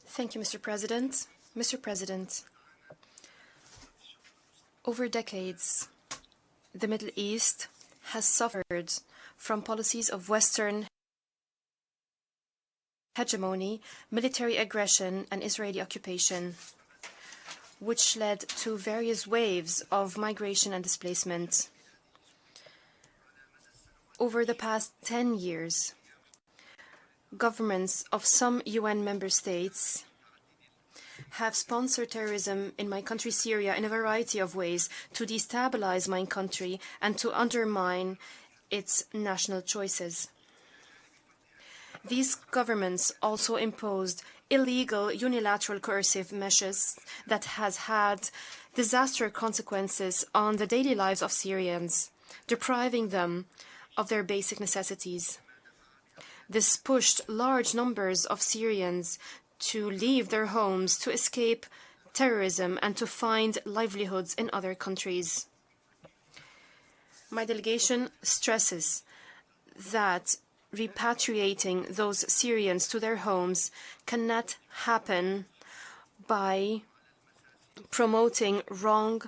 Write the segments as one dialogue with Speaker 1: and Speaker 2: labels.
Speaker 1: Thank you, Mr. President. Mr. President, over decades, the Middle East has suffered from policies of Western hegemony, military aggression, and Israeli occupation, which led to various waves of migration and displacement. Over the past 10 years, governments of some UN member states have sponsored terrorism in my country, Syria, in a variety of ways to destabilize my country and to undermine its national choices. These governments also imposed illegal, unilateral, coercive measures that has had disastrous consequences on the daily lives of Syrians, depriving them of their basic necessities. This pushed large numbers of Syrians to leave their homes, to escape terrorism, and to find livelihoods in other countries. My delegation stresses that repatriating those Syrians to their homes cannot happen by promoting wrong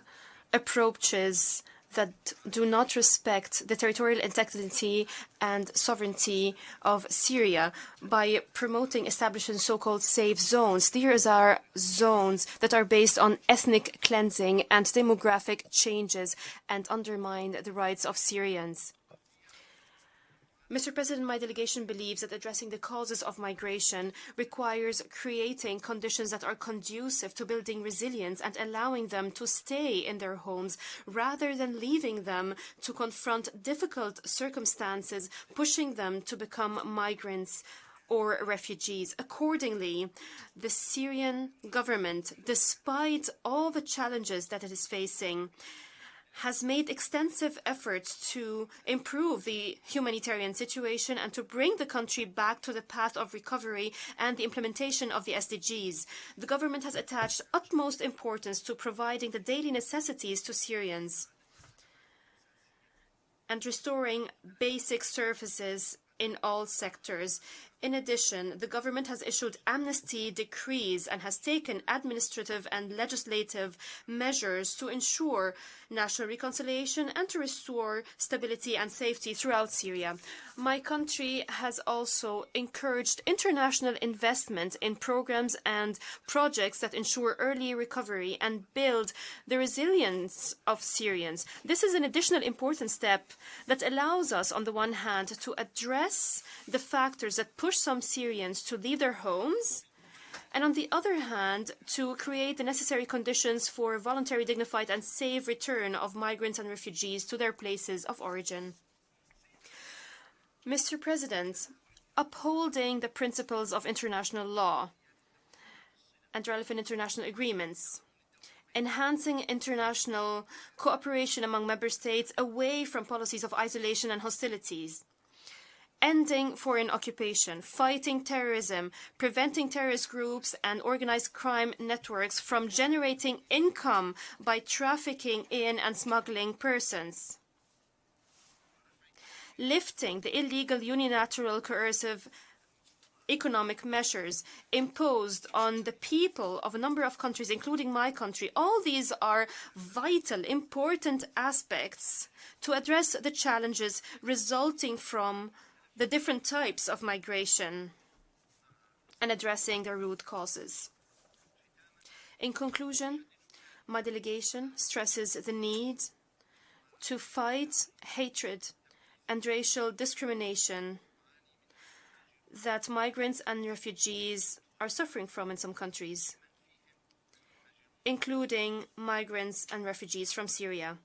Speaker 1: approaches that do not respect the territorial integrity and sovereignty of Syria, by promoting establishing so-called safe zones. These are zones that are based on ethnic cleansing and demographic changes and undermine the rights of Syrians. Mr. President, my delegation believes that addressing the causes of migration requires creating conditions that are conducive to building resilience and allowing them to stay in their homes rather than leaving them to confront difficult circumstances, pushing them to become migrants or refugees. Accordingly, the Syrian government, despite all the challenges that it is facing, has made extensive efforts to improve the humanitarian situation and to bring the country back to the path of recovery and the implementation of the SDGs. The government has attached utmost importance to providing the daily necessities to Syrians and restoring basic services in all sectors. In addition, the government has issued amnesty decrees and has taken administrative and legislative measures to ensure national reconciliation and to restore stability and safety throughout Syria. My country has also encouraged international investment in programs and projects that ensure early recovery and build the resilience of Syrians. This is an additional important step that allows us, on the one hand, to address the factors that push some Syrians to leave their homes, and on the other hand, to create the necessary conditions for voluntary, dignified, and safe return of migrants and refugees to their places of origin. Mr. President, upholding the principles of international law and relevant international agreements, enhancing international cooperation among member states away from policies of isolation and hostilities, ending foreign occupation, fighting terrorism, preventing terrorist groups and organized crime networks from generating income by trafficking in and smuggling persons, lifting the illegal, unilateral, coercive economic measures imposed on the people of a number of countries, including my country. All these are vital, important aspects to address the challenges resulting from the different types of migration and addressing their root causes. In conclusion, my delegation stresses the need to fight hatred and racial discrimination that migrants and refugees are suffering from in some countries, including migrants and refugees from Syria.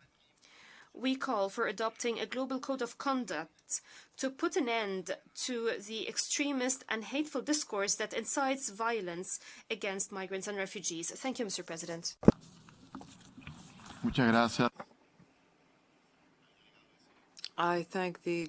Speaker 1: We call for adopting a global code of conduct to put an end to the extremist and hateful discourse that incites violence against migrants and refugees. Thank you, Mr. President.
Speaker 2: Muchas gracias. I thank the